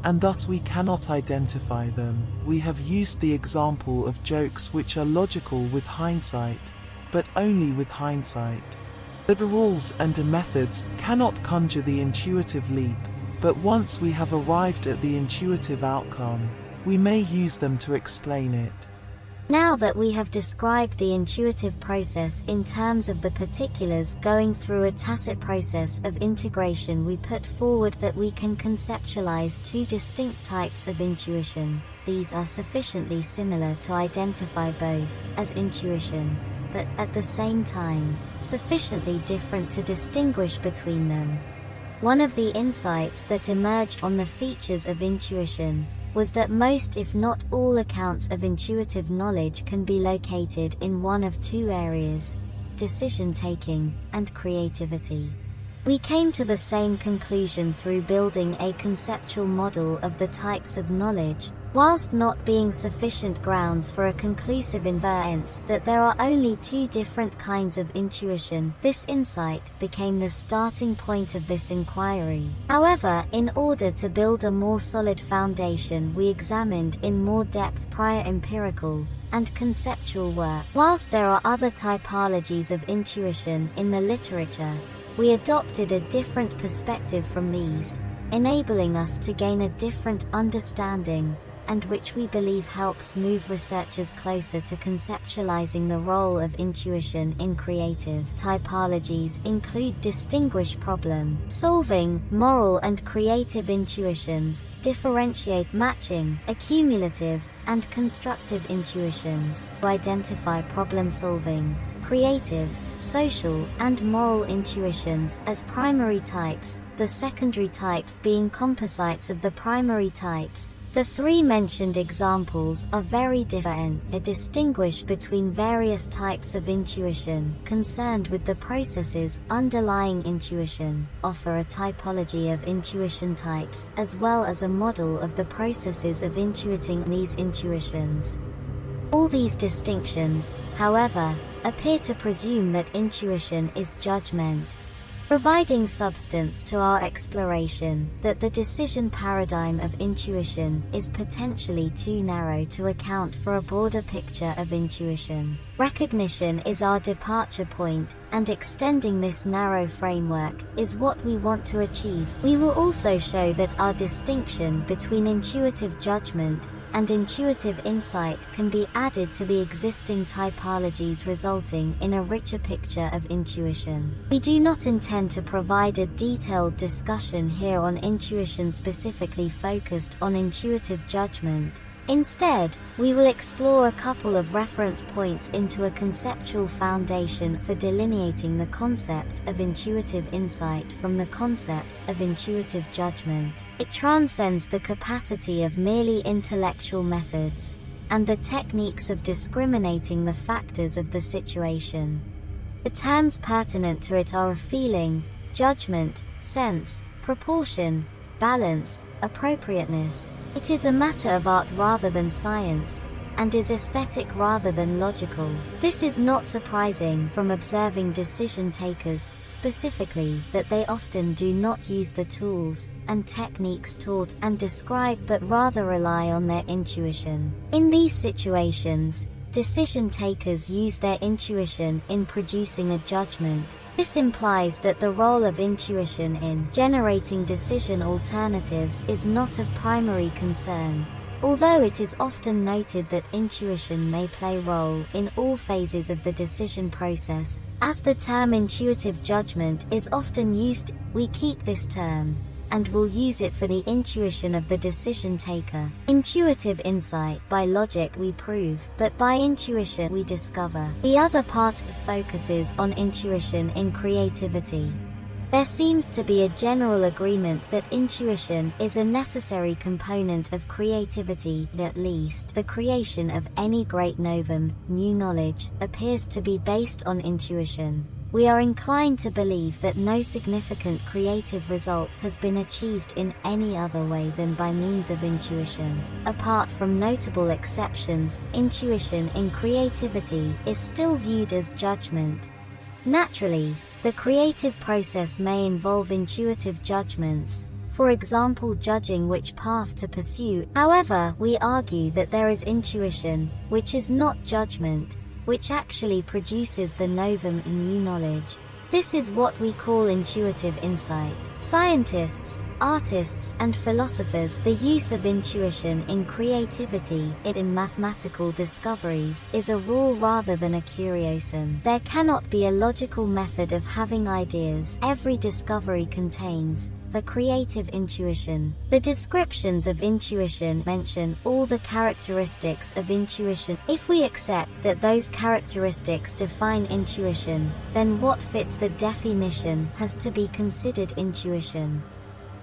and thus we cannot identify them. We have used the example of jokes which are logical with hindsight, but only with hindsight. The rules and methods cannot conjure the intuitive leap, but once we have arrived at the intuitive outcome, we may use them to explain it. Now that we have described the intuitive process in terms of the particulars going through a tacit process of integration, we put forward that we can conceptualize two distinct types of intuition. These are sufficiently similar to identify both as intuition, but at the same time, sufficiently different to distinguish between them. One of the insights that emerged on the features of intuition was that most, if not all, accounts of intuitive knowledge can be located in one of two areas: decision-taking and creativity. We came to the same conclusion through building a conceptual model of the types of knowledge, whilst not being sufficient grounds for a conclusive inference that there are only two different kinds of intuition. This insight became the starting point of this inquiry. However, in order to build a more solid foundation, we examined in more depth prior empirical and conceptual work. Whilst there are other typologies of intuition in the literature, we adopted a different perspective from these, enabling us to gain a different understanding, and which we believe helps move researchers closer to conceptualizing the role of intuition in creative. Typologies include distinguish problem solving, moral and creative intuitions, differentiate matching, accumulative, and constructive intuitions. To identify problem solving, creative, social, and moral intuitions as primary types, the secondary types being composites of the primary types. The three mentioned examples are very different. They distinguish between various types of intuition concerned with the processes underlying intuition, offer a typology of intuition types, as well as a model of the processes of intuiting these intuitions. All these distinctions, however, appear to presume that intuition is judgment, providing substance to our exploration that the decision paradigm of intuition is potentially too narrow to account for a broader picture of intuition. Recognition is our departure point, and extending this narrow framework is what we want to achieve. We will also show that our distinction between intuitive judgment and intuitive insight can be added to the existing typologies, resulting in a richer picture of intuition. We do not intend to provide a detailed discussion here on intuition specifically focused on intuitive judgment. Instead, we will explore a couple of reference points into a conceptual foundation for delineating the concept of intuitive insight from the concept of intuitive judgment. It transcends the capacity of merely intellectual methods and the techniques of discriminating the factors of the situation. The terms pertinent to it are feeling, judgment, sense, proportion, balance, appropriateness. It is a matter of art rather than science, and is aesthetic rather than logical. This is not surprising from observing decision takers, specifically, that they often do not use the tools and techniques taught and described, but rather rely on their intuition. In these situations, decision takers use their intuition in producing a judgment. This implies that the role of intuition in generating decision alternatives is not of primary concern, although it is often noted that intuition may play a role in all phases of the decision process. As the term intuitive judgment is often used, we keep this term, and will use it for the intuition of the decision taker. Intuitive insight, by logic we prove, but by intuition we discover. The other part focuses on intuition in creativity. There seems to be a general agreement that intuition is a necessary component of creativity. At least, the creation of any great novum, new knowledge, appears to be based on intuition. We are inclined to believe that no significant creative result has been achieved in any other way than by means of intuition. Apart from notable exceptions, intuition in creativity is still viewed as judgment. Naturally, the creative process may involve intuitive judgments. for example judging which path to pursue. However, we argue that there is intuition, which is not judgment, which actually produces the novum in new knowledge. This is what we call intuitive insight. Scientists, artists, and philosophers, the use of intuition in creativity, in mathematical discoveries, is a rule rather than a curiosum. There cannot be a logical method of having ideas. Every discovery contains a creative intuition. The descriptions of intuition mention all the characteristics of intuition. If we accept that those characteristics define intuition, then what fits the definition has to be considered intuition.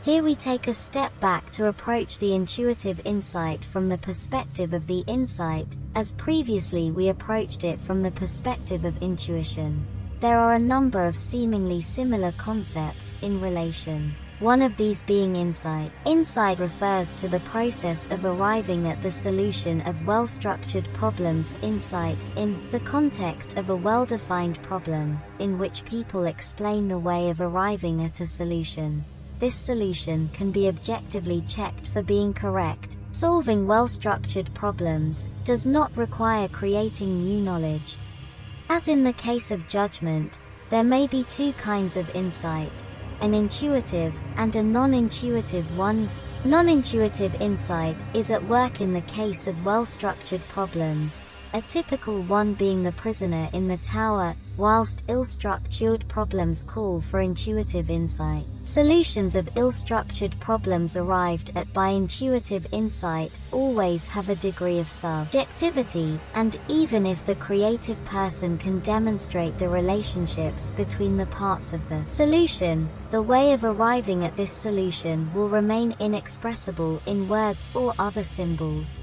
Here we take a step back to approach the intuitive insight from the perspective of the insight, as previously we approached it from the perspective of intuition. There are a number of seemingly similar concepts in relation. One of these being insight. Insight refers to the process of arriving at the solution of well-structured problems. Insight, in the context of a well-defined problem, in which people explain the way of arriving at a solution. This solution can be objectively checked for being correct. Solving well-structured problems does not require creating new knowledge. As in the case of judgment, there may be two kinds of insight: an intuitive and a non-intuitive one. Non-intuitive insight is at work in the case of well-structured problems, a typical one being the prisoner in the tower, whilst ill-structured problems call for intuitive insight. Solutions of ill-structured problems arrived at by intuitive insight always have a degree of subjectivity, and even if the creative person can demonstrate the relationships between the parts of the solution, the way of arriving at this solution will remain inexpressible in words or other symbols.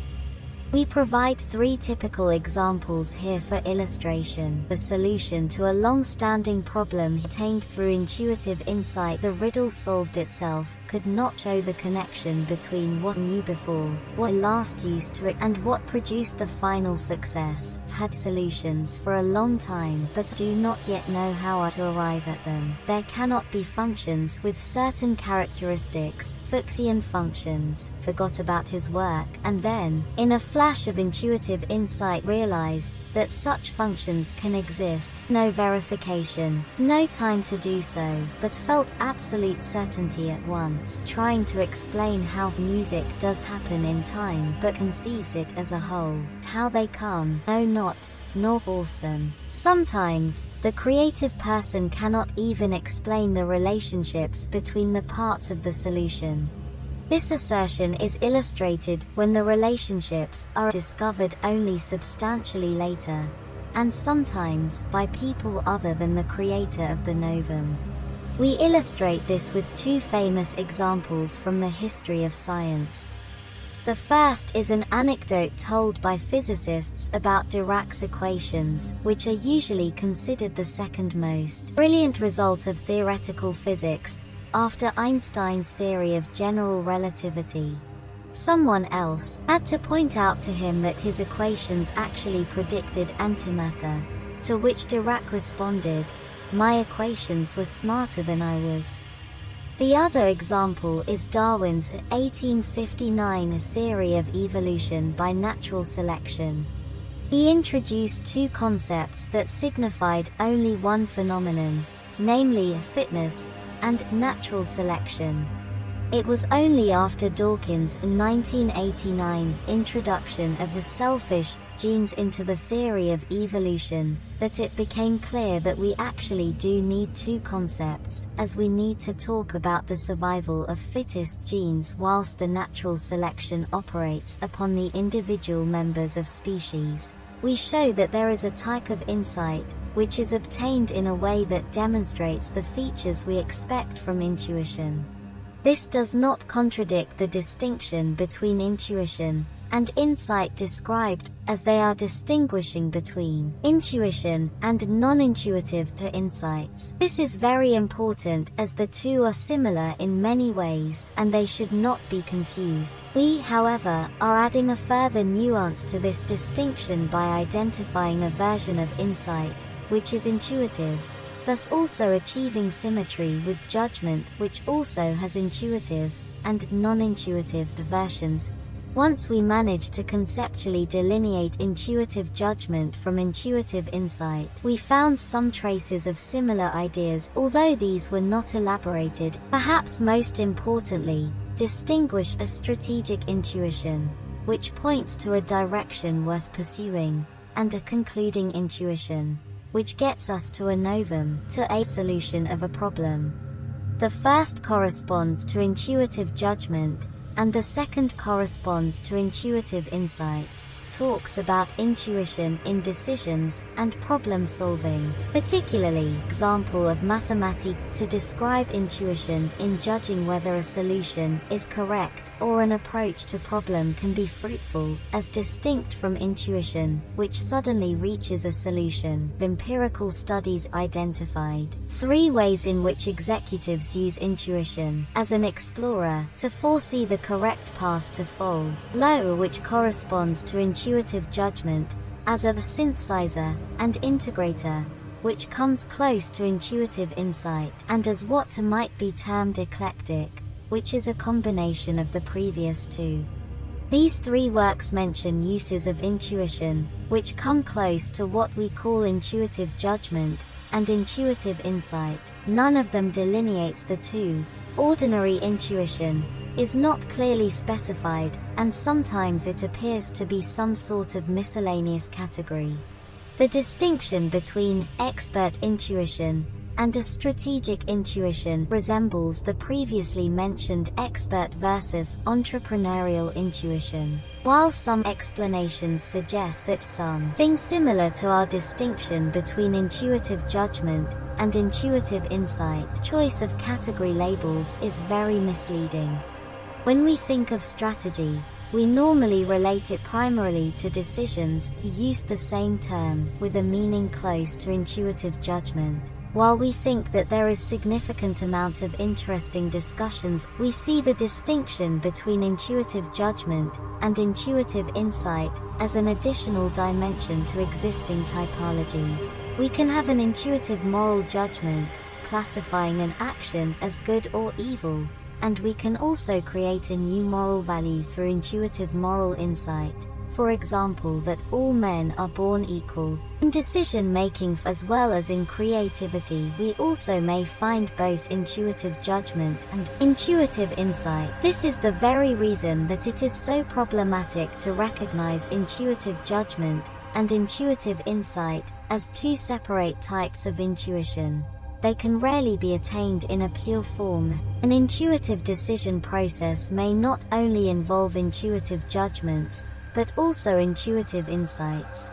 We provide three typical examples here for illustration. The solution to a long-standing problem attained through intuitive insight. The riddle solved itself could not show the connection between what knew before, what last used to it, and what produced the final success. Had solutions for a long time but do not yet know how to arrive at them. There cannot be functions with certain characteristics. Fuchsian functions. Forgot about his work, and then, in a flash of intuitive insight, realized that such functions can exist. No verification, no time to do so, but felt absolute certainty at once. Trying to explain how music does happen in time, but conceives it as a whole. How they come, no not, nor force them. Sometimes, the creative person cannot even explain the relationships between the parts of the solution. This assertion is illustrated when the relationships are discovered only substantially later, and sometimes by people other than the creator of the novum. We illustrate this with two famous examples from the history of science. The first is an anecdote told by physicists about Dirac's equations, which are usually considered the second most brilliant result of theoretical physics, after Einstein's theory of general relativity. Someone else had to point out to him that his equations actually predicted antimatter, to which Dirac responded, "My equations were smarter than I was." The other example is Darwin's 1859 theory of evolution by natural selection. He introduced two concepts that signified only one phenomenon, namely fitness and natural selection. It was only after Dawkins' 1989 introduction of the selfish genes into the theory of evolution that it became clear that we actually do need two concepts, as we need to talk about the survival of fittest genes whilst the natural selection operates upon the individual members of species. We show that there is a type of insight which is obtained in a way that demonstrates the features we expect from intuition. This does not contradict the distinction between intuition and insight described, as they are distinguishing between intuition and non-intuitive insights. This is very important as the two are similar in many ways and they should not be confused. We, however, are adding a further nuance to this distinction by identifying a version of insight, which is intuitive. thus also achieving symmetry with judgment, which also has intuitive and non-intuitive versions. Once we manage to conceptually delineate intuitive judgment from intuitive insight, we found some traces of similar ideas, although these were not elaborated. Perhaps most importantly, distinguish a strategic intuition, which points to a direction worth pursuing, and a concluding intuition, which gets us to a novum, to a solution of a problem. The first corresponds to intuitive judgment, and the second corresponds to intuitive insight. Talks about intuition in decisions and problem solving, particularly example of mathematics to describe intuition in judging whether a solution is correct or an approach to problem can be fruitful, as distinct from intuition, which suddenly reaches a solution. Empirical studies identified 3 ways in which executives use intuition as an explorer to foresee the correct path to follow, which corresponds to intuitive judgment as a synthesizer and integrator, which comes close to intuitive insight, and as what might be termed eclectic, which is a combination of the previous 2. These 3 works mention uses of intuition, which come close to what we call intuitive judgment and intuitive insight. None of them delineates the 2. Ordinary intuition is not clearly specified, and sometimes it appears to be some sort of miscellaneous category. The distinction between expert intuition and a strategic intuition resembles the previously mentioned expert versus entrepreneurial intuition. While some explanations suggest that something similar to our distinction between intuitive judgment and intuitive insight, choice of category labels is very misleading. When we think of strategy, we normally relate it primarily to decisions. We use the same term with a meaning close to intuitive judgment. While we think that there is significant amount of interesting discussions, we see the distinction between intuitive judgment and intuitive insight as an additional dimension to existing typologies. We can have an intuitive moral judgment, classifying an action as good or evil, and we can also create a new moral value through intuitive moral insight. For example, that all men are born equal. In decision-making as well as in creativity, we also may find both intuitive judgment and intuitive insight. This is the very reason that it is so problematic to recognize intuitive judgment and intuitive insight as 2 separate types of intuition. They can rarely be attained in a pure form. An intuitive decision process may not only involve intuitive judgments, but also intuitive insights.